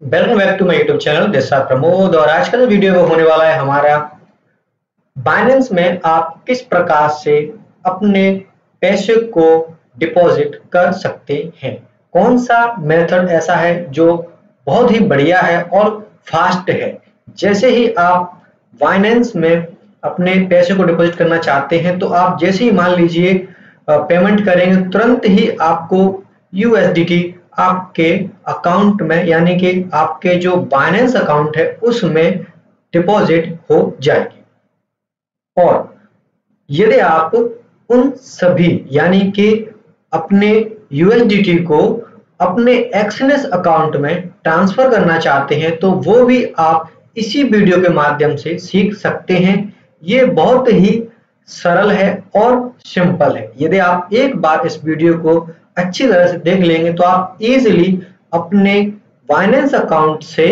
Welcome back to my YouTube channel Desa Pramod. और आज का जो वीडियो होने वाला है हमारा बाइनेंस में आप किस प्रकार से अपने पैसे को डिपॉजिट कर सकते हैं। कौन सा मेथड ऐसा है जो बहुत ही बढ़िया है और फास्ट है। जैसे ही आप बाइनेंस में अपने पैसे को डिपॉजिट करना चाहते हैं तो आप जैसे ही मान लीजिए पेमेंट करेंगे तुरंत ही आपको यूएसडीटी आपके अकाउंट में यानी कि आपके जो बाइनेंस अकाउंट है उसमें डिपॉजिट हो जाएगी। और यदि आप उन सभी यानी कि अपने यूएसडीटी को अपने एक्सएनएस अकाउंट में ट्रांसफर करना चाहते हैं तो वो भी आप इसी वीडियो के माध्यम से सीख सकते हैं। ये बहुत ही सरल है और सिंपल है। यदि आप एक बार इस वीडियो को अच्छी तरह से देख लेंगे तो आप इजीली अपने बाइनेंस अकाउंट से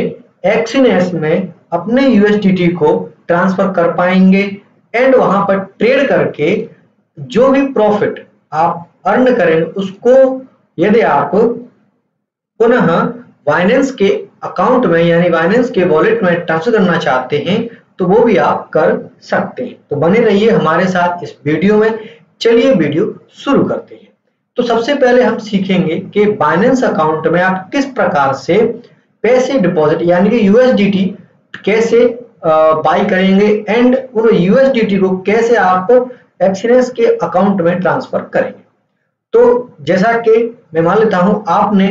एक्सएनएस में अपने यूएसडीटी को ट्रांसफर कर पाएंगे एंड वहां पर ट्रेड करके जो भी प्रॉफिट आप अर्न करेंगे उसको यदि आप पुनः बाइनेंस के अकाउंट में यानी बाइनेंस के वॉलेट में ट्रांसफर करना चाहते हैं तो वो भी आप कर सकते हैं। तो बने रहिए हमारे साथ इस वीडियो में। चलिए वीडियो शुरू करते हैं। तो सबसे पहले हम सीखेंगे कि बाइनेंस अकाउंट में आप किस प्रकार से पैसे डिपॉजिट यानी कि यूएसडीटी कैसे बाई करेंगे एंड उन यूएसडीटी को कैसे आप एक्सएनएस के अकाउंट में ट्रांसफर करेंगे। तो जैसा कि मैं मान लेता हूं आपने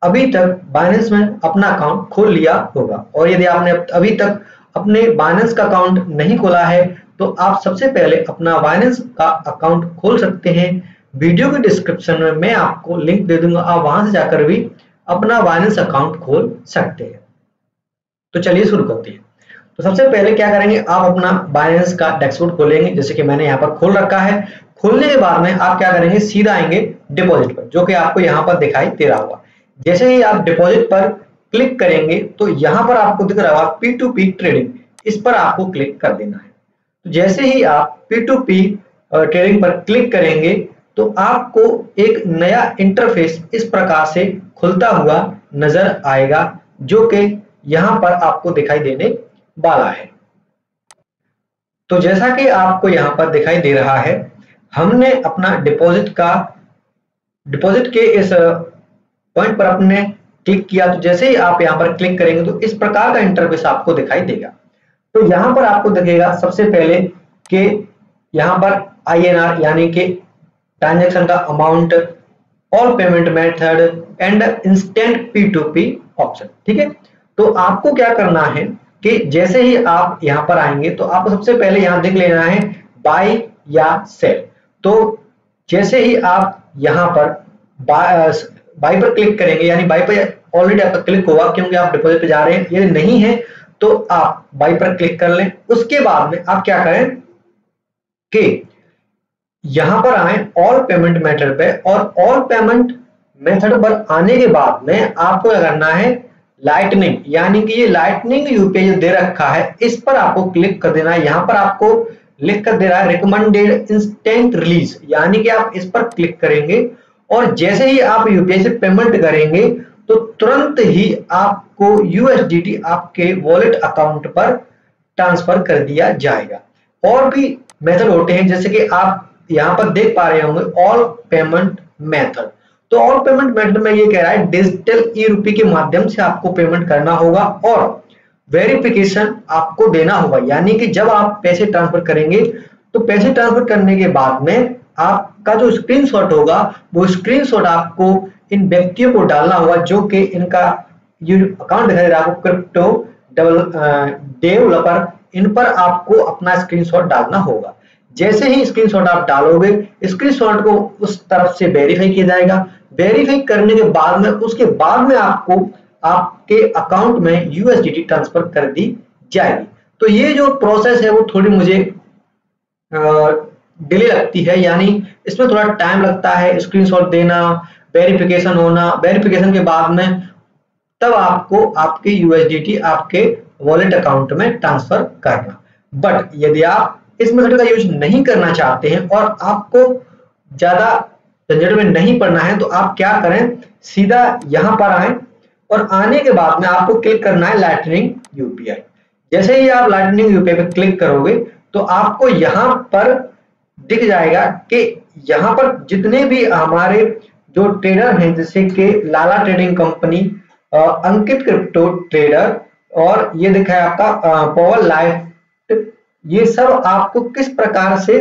अभी तक बाइनेंस में अपना अकाउंट खोल लिया होगा और यदि आपने अभी तक अपने बाइनेंस का अकाउंट नहीं खोला है तो आप सबसे पहले अपना बाइनेंस का अकाउंट खोल सकते हैं। वीडियो के डिस्क्रिप्शन में मैं आपको लिंक दे दूंगा, आप वहां से जाकर भी अपना बाइनेंस अकाउंट खोल सकते हैं। तो चलिए शुरू करते हैं। तो सबसे पहले क्या करेंगे, आप अपना बाइनेंस का डैशबोर्ड खोलेंगे जैसे कि मैंने यहाँ पर खोल रखा है। खोलने के बाद में आप क्या करेंगे, सीधा आएंगे डिपॉजिट पर जो कि आपको यहाँ पर दिखाई दे रहा होगा। जैसे ही आप डिपॉजिट पर क्लिक करेंगे तो यहाँ पर आपको दिख रहा होगा P2P ट्रेडिंग, इस पर आपको क्लिक कर देना है। तो जैसे ही आप P2P ट्रेडिंग पर क्लिक करेंगे तो आपको एक नया इंटरफेस इस प्रकार से खुलता हुआ नजर आएगा जो कि यहां पर आपको दिखाई देने वाला है। तो जैसा कि आपको यहां पर दिखाई दे रहा है, हमने अपना डिपॉजिट के इस पॉइंट पर अपने क्लिक किया। तो जैसे ही आप यहां पर क्लिक करेंगे तो इस प्रकार का इंटरफेस आपको दिखाई देगा। तो यहां पर आपको दिखेगा सबसे पहले कि यहां पर INR यानी कि ट्रांजैक्शन का amount, all payment method and instant P2P option. ठीक है, तो आपको क्या करना है कि जैसे ही आप यहां पर आएंगे तो आपको सबसे पहले यहां देख लेना है बाय या सेल। तो जैसे ही आप यहां पर बाय पर क्लिक करेंगे यानी बाय पर ऑलरेडी आपका क्लिक होगा क्योंकि आप डिपॉजिट पे जा रहे हैं, यदि नहीं है तो आप बाय पर क्लिक कर लें। उसके बाद में आप क्या करें कि यहां पर आए ऑल पेमेंट मेथड पे और ऑल पेमेंट मेथड पर आने के बाद में आपको क्या करना है, लाइटनिंग यानी कि ये लाइटनिंग यूपीआई जो दे रखा है इस पर आपको क्लिक कर देना है। यहां पर आपको लिख कर दे रहा है रिकमेंडेड इंस्टेंट रिलीज यानी कि आप इस पर क्लिक करेंगे और जैसे ही आप यूपीआई से पेमेंट करेंगे तो तुरंत ही आपको यूएसडीटी आपके वॉलेट अकाउंट पर ट्रांसफर कर दिया जाएगा। और भी मेथड होते हैं जैसे कि आप यहां पर देख पा रहे होंगे ऑल पेमेंट मेथड। तो ऑल पेमेंट मेथड में ये कह रहा है डिजिटल ई-रूपी के माध्यम से आपको पेमेंट करना होगा और वेरिफिकेशन आपको देना होगा। यानी कि जब आप पैसे ट्रांसफर करेंगे तो पैसे ट्रांसफर करने के बाद में आपका जो स्क्रीनशॉट होगा वो स्क्रीनशॉट आपको इन व्यक्तियों को डालना होगा जो कि इनका अकाउंट दिखाई दे रहा है आपको क्रिप्टो डेवलपर, इन पर आपको अपना स्क्रीनशॉट डालना होगा। जैसे ही स्क्रीनशॉट आप डालोगे स्क्रीनशॉट को उस तरफ से वेरीफाई किया जाएगा। वेरीफाई करने के बाद में उसके बाद में आपको आपके अकाउंट में यूएसडीटी ट्रांसफर कर दी जाएगी। तो ये जो प्रोसेस है वो थोड़ी मुझे डिले लगती है, यानी इसमें थोड़ा टाइम लगता है, स्क्रीनशॉट देना, वेरिफिकेशन होना, वेरिफिकेशन के बाद में तब आपको आपके यूएसडीटी आपके वॉलेट अकाउंट में ट्रांसफर करना। बट यदि आप इस मेथड का यूज नहीं करना चाहते हैं और आपको ज्यादा झंझट में नहीं पड़ना है तो आप क्या करें, सीधा यहां पर आए और आने के बाद में आपको क्लिक करना है लाइटनिंग यूपीआई। जैसे ही आप लाइटनिंग यूपीआई पे क्लिक करोगे तो आपको यहाँ पर दिख जाएगा कि यहाँ पर जितने भी हमारे जो ट्रेडर हैं, जैसे कि लाला ट्रेडिंग कंपनी, अंकित क्रिप्टो ट्रेडर और ये दिखा है आपका पॉवर लाइफ, ये सब आपको किस प्रकार से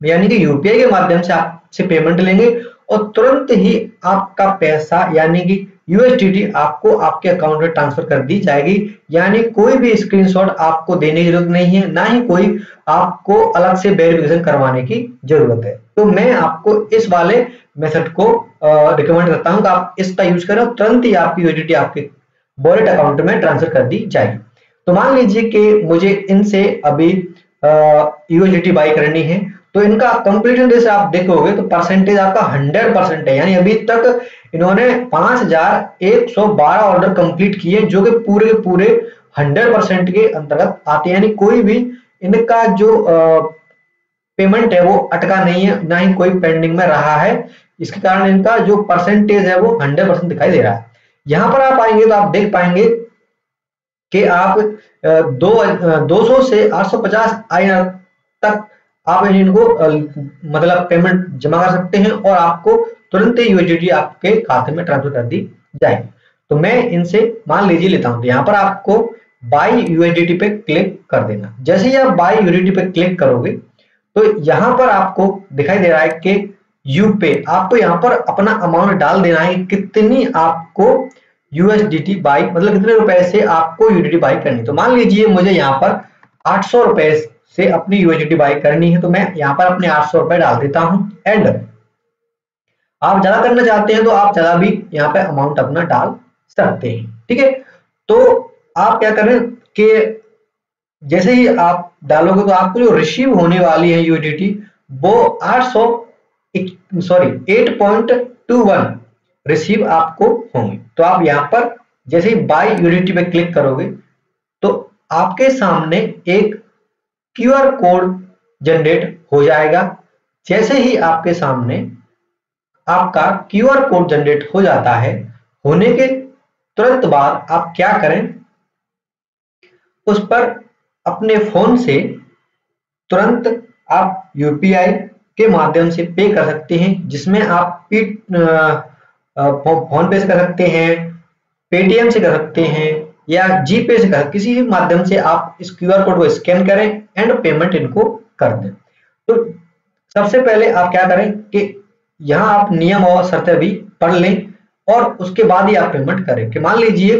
यानी कि यूपीआई के माध्यम से आपसे पेमेंट लेंगे और तुरंत ही आपका पैसा यानी कि यूएसडीटी आपको आपके अकाउंट में ट्रांसफर कर दी जाएगी। यानी कोई भी स्क्रीनशॉट आपको देने की जरूरत नहीं है, ना ही कोई आपको अलग से वेरिफिकेशन करवाने की जरूरत है। तो मैं आपको इस वाले मेथड को रिकमेंड करता हूं कि आप इसका यूज करें और तुरंत ही आपकी यूएसडीटी आपके वॉलेट अकाउंट में ट्रांसफर कर दी जाएगी। तो मान लीजिए कि मुझे इनसे अभी यूएसडीटी बाई करनी है, तो इनका कंप्लीशन जैसे आप देखोगे तो परसेंटेज आपका 100% है। यानी अभी तक इन्होंने 5112 ऑर्डर कंप्लीट किए जो कि पूरे के पूरे 100% के अंतर्गत आते हैं। यानी कोई भी इनका जो पेमेंट है वो अटका नहीं है, ना ही कोई पेंडिंग में रहा है। इसके कारण इनका जो परसेंटेज है वो 100% दिखाई दे रहा है। यहां पर आप आएंगे तो आप देख पाएंगे कि आप 200 से 850 INR तक आप इनको मतलब पेमेंट जमा कर सकते हैं और आपको तुरंत ही यूएसडीटी आपके खाते में ट्रांसफर कर दी जाएगी। तो मैं इनसे मान लीजिए लेता हूं, तो यहाँ पर आपको बाई यूएसडीटी पे क्लिक कर देना। जैसे ही आप बाई यूएसडीटी पे क्लिक करोगे तो यहाँ पर आपको दिखाई दे रहा है कि यूपे, आपको यहाँ पर अपना अमाउंट डाल देना है, कितनी आपको यूएसडीटी बाई मतलब कितने रुपए से आपको यूएसडीटी बाई करनी। तो मान लीजिए मुझे यहाँ पर 800 रुपए से अपनी यूएसडीटी बाई करनी है, तो मैं यहाँ पर अपने 800 रुपए डाल देता हूं। एंड आप ज्यादा करना चाहते हैं तो आप ज्यादा भी यहाँ पे अमाउंट अपना डाल सकते हैं, ठीक है। तो आप क्या करें कि जैसे ही आप डालोगे तो आपको जो रिसीव होने वाली है यूएसडीटी वो 8.21 रिसीव आपको होंगे। तो आप यहाँ पर जैसे ही बाई यूएसडीटी पे क्लिक करोगे तो आपके सामने एक क्यूआर कोड जनरेट हो जाएगा। जैसे ही आपके सामने आपका क्यूआर कोड जनरेट हो जाता है, होने के तुरंत बाद आप क्या करें, उस पर अपने फोन से तुरंत आप यूपीआई के माध्यम से पे कर सकते हैं, जिसमें आप फोन पे से कर सकते हैं, पेटीएम से कर सकते हैं या जीपे से कर, किसी भी माध्यम से आप इस क्यूआर कोड को स्कैन करें एंड पेमेंट इनको कर दें। तो सबसे पहले आप क्या करें कि यहाँ आप नियम और शर्तें भी पढ़ लें और उसके बाद ही आप पेमेंट करें। कि मान लीजिए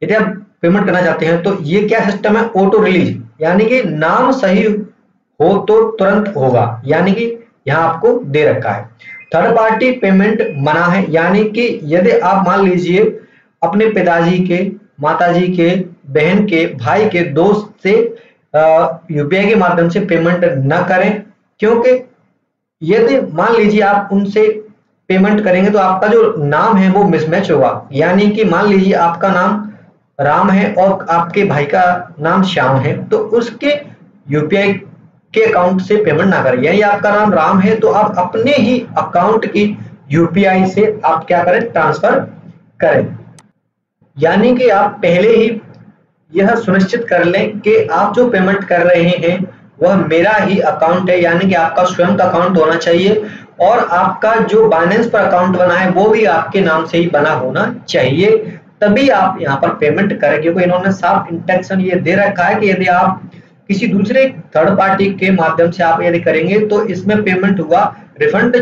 यदि आप पेमेंट करना चाहते हैं तो ये क्या सिस्टम है, ऑटो रिलीज, यानी कि नाम सही हो तो तुरंत होगा, यानी कि यहाँ आपको दे रखा है। थर्ड पार्टी पेमेंट मना है, यानी कि यदि आप मान लीजिए अपने पिताजी के, माताजी के, बहन के, भाई के, दोस्त से यूपीआई के माध्यम से पेमेंट न करें, क्योंकि यदि मान लीजिए आप उनसे पेमेंट करेंगे तो आपका जो नाम है वो मिसमैच होगा। यानी कि मान लीजिए आपका नाम राम है और आपके भाई का नाम श्याम है, तो उसके यूपीआई के अकाउंट से पेमेंट ना करें। यानी आपका नाम राम है तो आप अपने ही अकाउंट की यूपीआई से आप क्या करें, ट्रांसफर करें। यानी कि आप पहले ही यह सुनिश्चित कर लें कि आप जो पेमेंट कर रहे हैं वह मेरा ही अकाउंट है, यानी कि आपका स्वयं का अकाउंट होना चाहिए और आपका जो बाइनेंस पर अकाउंट बना है वो भी आपके नाम से ही बना होना चाहिए, तभी आप यहाँ पर पेमेंट करें। क्योंकि इन्होंने साफ इंस्ट्रक्शन ये दे रखा है कि यदि आप किसी दूसरे थर्ड पार्टी के माध्यम से आप यदि करेंगे तो इसमें पेमेंट हुआ रिफंड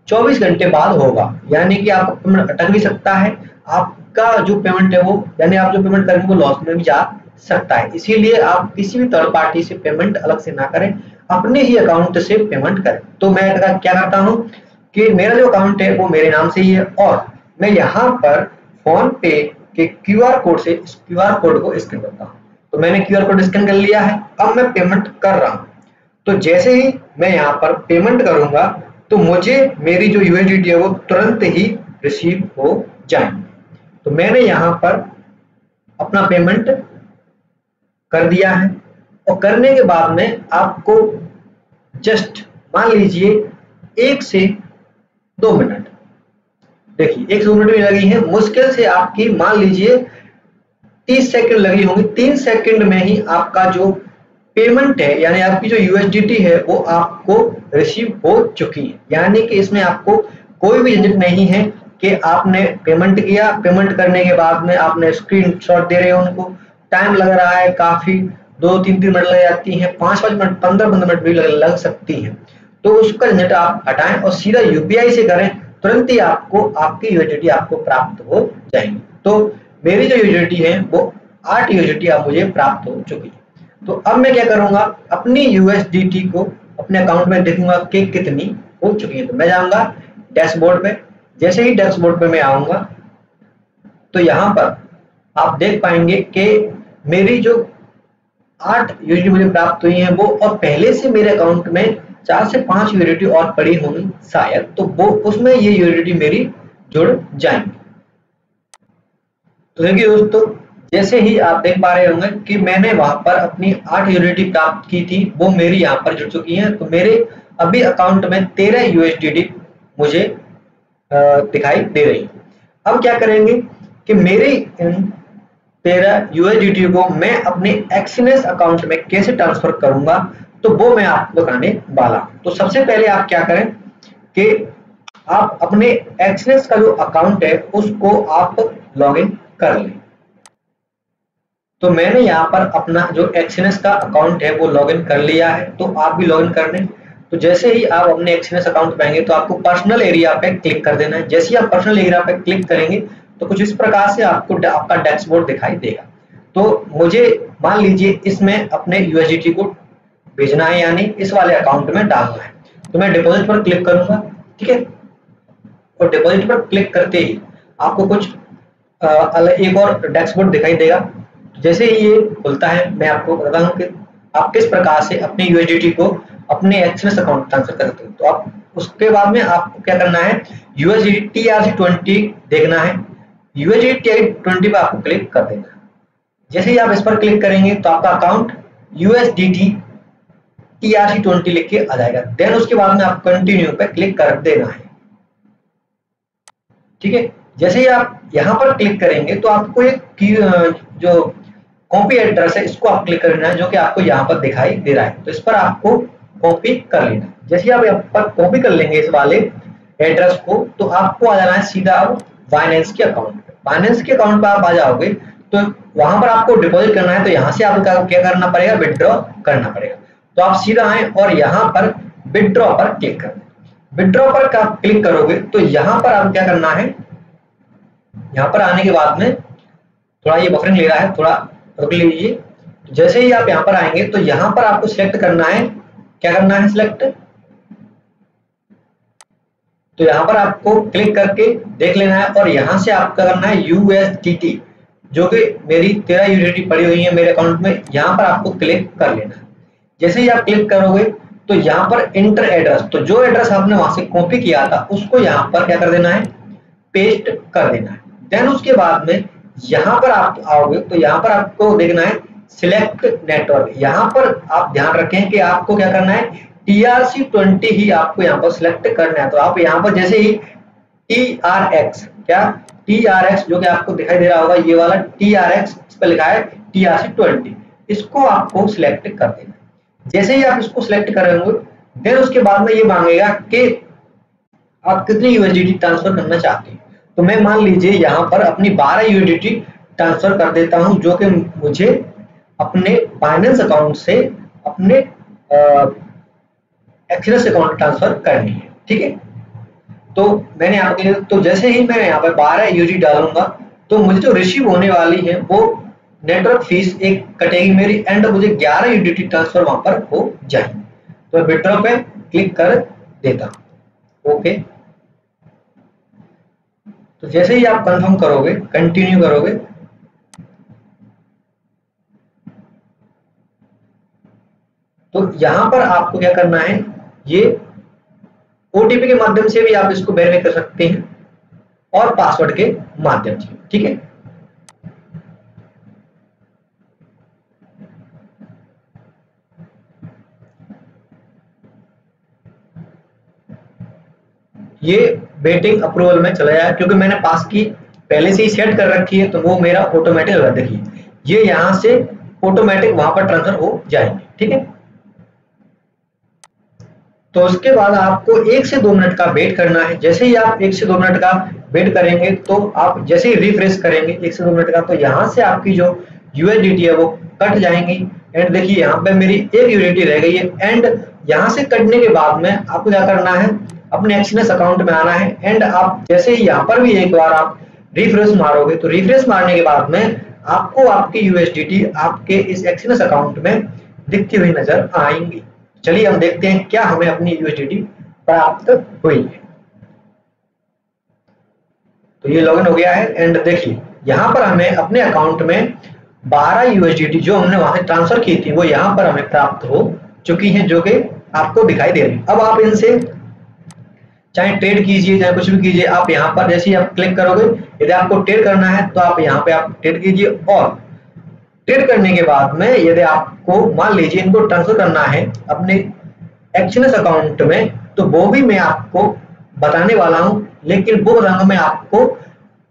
24 घंटे बाद होगा। यानी कि आपका पेमेंट अटक भी सकता है, आपका जो पेमेंट है वो यानी आप जो पेमेंट करेंगे वो लॉस में भी जा सकता है। इसीलिए आप किसी भी थर्ड पार्टी से पेमेंट अलग से ना करें, अपने ही अकाउंट से पेमेंट करें। तो मैं क्या करता हूं कि मेरा जो अकाउंट है वो मेरे नाम से ही है और मैं यहाँ पर फोन पे के क्यूआर कोड से इस क्यूआर कोड को स्कैन करता हूँ। तो मैंने क्यूआर कोड स्कैन कर लिया है, अब मैं पेमेंट कर रहा हूँ। तो जैसे ही मैं यहाँ पर पेमेंट करूंगा तो मुझे मेरी जो यूएसडीटी है वो तुरंत ही रिसीव हो जाएंगे। तो मैंने यहाँ पर अपना पेमेंट कर दिया है और करने के बाद में आपको जस्ट मान लीजिए 1 से 2 मिनट देखिए 1 मिनट भी लगी है, मुश्किल से आपकी मान लीजिए 30 सेकंड लगी होंगी। 3 सेकंड में ही आपका जो पेमेंट है यानी आपकी जो यूएसडीटी है वो आपको रिसीव हो चुकी है। यानी कि इसमें आपको कोई भी झंझट नहीं है कि आपने पेमेंट किया, पेमेंट करने के बाद में आपने स्क्रीनशॉट दे रहे हो उनको, टाइम लग रहा है काफी, 2-3 मिनट लग जाती हैं, 5-5 मिनट, 15-15 मिनट भी लग सकती है। तो उसका झंझट आप हटाएं और सीधा यूपीआई से करें, तुरंत ही आपको आपकी यूएसडीटी आपको प्राप्त हो जाएंगी। तो मेरी जो यूएसडीटी है वो 8 यूएसडीटी अब मुझे प्राप्त हो चुकी है। तो अब मैं क्या करूंगा, अपनी यूएसडीटी को अपने अकाउंट में देखूंगा कि कितनी हो चुकी है। तो मैं जाऊंगा डैशबोर्ड पे। जैसे ही डैशबोर्ड पे मैं आऊंगा तो यहाँ पर आप देख पाएंगे कि मेरी जो 8 यूएसडी मुझे प्राप्त हुई है वो, और पहले से मेरे अकाउंट में 4 से 5 यूएसडी और पड़ी होंगी शायद, तो वो उसमें ये यूएसडी मेरी जुड़ जाएंगी। तो देखिए दोस्तों, जैसे ही आप देख पा रहे होंगे कि मैंने वहां पर अपनी 8 यूएसडी प्राप्त की थी, वो मेरी यहाँ पर जुड़ चुकी है। तो मेरे अभी अकाउंट में 13 यूएसडी मुझे दिखाई दे रही है। अब क्या करेंगे कि मेरी इन 13 यूएसडीटी को मैं अपने एक्सीनेस अकाउंट में कैसे ट्रांसफर करूंगा, तो वो मैं आपको बताने वाला हूं। तो सबसे पहले आप क्या करें कि आप अपने एक्सीनेस का जो अकाउंट है उसको आप लॉगिन कर लें। तो मैंने यहाँ पर अपना जो एक्सीनेस का अकाउंट है वो लॉगिन कर लिया है, तो आप भी लॉगिन कर लें। तो जैसे ही आप अपने एक्सीनेस अकाउंट पे आएंगे तो आपको पर्सनल एरिया पे क्लिक कर देना है। जैसे ही आप पर्सनल एरिया पे क्लिक करेंगे तो कुछ इस प्रकार से आपको आपका डैशबोर्ड दिखाई देगा। तो मुझे मान लीजिए इसमें अपने यूएसडीटी को भेजना है, यानी इस वाले अकाउंट में डालना है। तो मैं डिपॉजिट पर क्लिक करूंगा, ठीक है। और डिपॉजिट पर क्लिक करते ही आपको कुछ एक और डैशबोर्ड दिखाई देगा। जैसे ही ये खुलता है मैं आपको बताता हूँ कि आप किस प्रकार से अपने यूएसडीटी को अपने एक्सएस अकाउंट ट्रांसफर कर सकते हो। तो आप उसके बाद में आपको क्या करना है, यूएसडीटी TRC20 देखना है। यूएसडीटी TRC20 पे आपको क्लिक कर देना है। जैसे ही आप इस पर क्लिक करेंगे तो आपका अकाउंट यूएसडीटी TRC20 लिख के आ जाएगा। देन उसके बाद में आप कंटिन्यू पे क्लिक कर देना है, ठीक है। जैसे ही आप यहाँ पर क्लिक करेंगे तो आपको एक जो कॉपी एड्रेस है इसको आप क्लिक करना है, जो कि आपको यहाँ पर दिखाई दे रहा है। तो इस पर आपको कॉपी कर लेना है। जैसे ही आप यहाँ पर कॉपी कर लेंगे इस वाले एड्रेस को, तो आपको आ जाना है सीधा बाइनेंस के अकाउंट पे। बाइनेंस के अकाउंट पर आप आ जाओगे तो वहां पर आपको डिपॉजिट करना है, तो यहाँ से आपको क्या करना पड़ेगा, विड्रॉ करना पड़ेगा। तो आप सीधा आए और यहाँ पर विड्रॉ पर क्लिक कर दें। विड्रॉ पर क्लिक करोगे तो यहाँ पर आप क्या करना है, यहाँ पर आने के बाद में थोड़ा ये बफरिंग ले रहा है, थोड़ा रुक लीजिए। जैसे ही आप यहाँ पर आएंगे तो यहाँ पर आपको सिलेक्ट करना है, क्या करना है, सिलेक्ट। तो यहाँ पर आपको क्लिक करके देख लेना है और यहाँ से आपका करना है यूएसडीटी, जो कि मेरी 13 यूएसडीटी पड़ी हुई है मेरे अकाउंट में। यहाँ पर आपको क्लिक कर लेना है। जैसे ही आप क्लिक करोगे तो यहाँ पर इंटर एड्रेस, तो जो एड्रेस आपने वहां से कॉपी किया था उसको यहाँ पर क्या कर देना है, पेस्ट कर देना है। देन उसके बाद में यहाँ पर आप आओगे तो यहाँ पर आपको देखना है सिलेक्ट नेटवर्क। यहाँ पर आप ध्यान रखें कि आपको क्या करना है, TRC20 ही आपको यहाँ पर सिलेक्ट करना है। तो आप यहाँ पर जैसे ही TRX, क्या TRX जो कि आपको दिखाई दे रहा होगा, ये वाला TRX इस पर लिखा है TRC20, इसको आपको सिलेक्ट कर देना है। जैसे ही आप इसको सिलेक्ट कर रहे होंगे देन उसके बाद में ये मांगेगा कि आप कितनी यूएसडीटी ट्रांसफर करना चाहते हैं। तो मैं मान लीजिए यहाँ पर अपनी 12 यूएसडीटी ट्रांसफर कर देता हूँ, जो कि मुझे अपने बाइनेंस अकाउंट से अपने एक्सिस अकाउंट ट्रांसफर करनी है, ठीक है। तो मैंने यहाँ पे, तो जैसे ही मैं यहाँ पे 12 यूएसडी डालूंगा तो मुझे जो रिसीव होने वाली है वो नेटवर्क फीस एक कटेगी मेरी, एंड मुझे 11 यूएसडी ट्रांसफर वहां पर हो जाएगी। तो विड्रॉ पे क्लिक कर देता हूँ, ओके। तो जैसे ही आप कंफर्म करोगे, कंटिन्यू करोगे, तो यहां पर आपको क्या करना है, ये ओटीपी के माध्यम से भी आप इसको वेरीफाई कर सकते हैं और पासवर्ड के माध्यम से, ठीक है। ये वेटिंग अप्रूवल में चला जाए, क्योंकि मैंने पास की पहले से ही सेट कर रखी है, तो वो मेरा ऑटोमेटिक होगा। देखिए ये यहाँ से ऑटोमेटिक वहां पर ट्रांसफर हो जाएंगे, ठीक है। तो उसके बाद आपको 1 से 2 मिनट का वेट करना है। जैसे ही आप 1 से 2 मिनट का वेट करेंगे, तो आप जैसे ही रिफ्रेश करेंगे 1 से 2 मिनट का, तो यहाँ से आपकी जो यूएसडीटी है वो कट जाएंगी। एंड देखिए यहाँ पे मेरी एक यूएसडीटी रह गई है। एंड यहाँ से कटने के बाद में आपको क्या करना है, अपने एक्सनेस अकाउंट में आना है। एंड आप जैसे ही यहाँ पर भी एक बार आप रिफ्रेश मारोगे, तो रिफ्रेश मारने के बाद में आपको आपकी यूएसडीटी आपके इस एक्सनेस अकाउंट में दिखती हुई नजर आएंगी। चलिए हम देखते हैं क्या हमें अपनी यूएसडीटी प्राप्त हुई है। तो ये लॉगिन हो गया है। एंड देखिए यहाँ पर हमें अपने अकाउंट में 12 यूएसडीटी जो हमने वहां से ट्रांसफर की थी वो यहाँ पर हमें प्राप्त हो चुकी हैं, जो कि आपको दिखाई दे रही है। अब आप इनसे चाहे ट्रेड कीजिए चाहे कुछ भी कीजिए, आप यहाँ पर जैसे ही आप क्लिक करोगे, यदि आपको ट्रेड करना है तो आप यहाँ पे आप ट्रेड कीजिए। और ट्रेड करने के बाद में यदि आपको मान लीजिए इनको ट्रांसफर करना है अपने एक्सनेस अकाउंट में, तो वो भी मैं आपको बताने वाला हूं, लेकिन वो बताऊंगा मैं आपको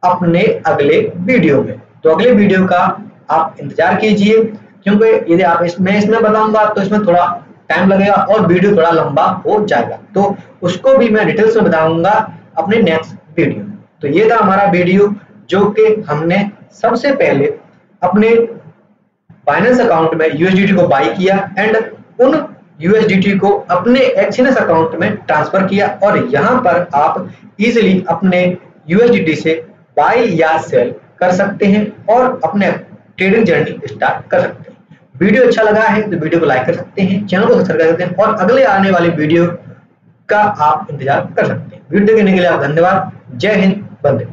अपने अगले वीडियो में। तो अगले वीडियो का आप इंतजार कीजिए, क्योंकि यदि आप इसमें बताऊंगा तो इसमें थोड़ा टाइम लगेगा और वीडियो थोड़ा लंबा हो जाएगा, तो उसको भी मैं डिटेल्स में बताऊंगा अपने नेक्स्ट वीडियो में। तो ये था हमारा वीडियो, जो कि हमने सबसे पहले अपने बाइनेंस अकाउंट में यूएसडीटी को बाई किया एंड उन यूएसडीटी को अपने एक्सनेस अकाउंट में ट्रांसफर किया। और यहाँ पर आप इजीली अपने यूएसडीटी से बाई या सेल कर सकते हैं और अपने ट्रेडिंग जर्नी स्टार्ट कर सकते हैं। वीडियो अच्छा लगा है तो वीडियो को लाइक कर सकते हैं, चैनल को सब्सक्राइब कर सकते हैं और अगले आने वाले वीडियो का आप इंतजार कर सकते हैं। वीडियो देखने के लिए आप धन्यवाद। जय हिंद, वंदे।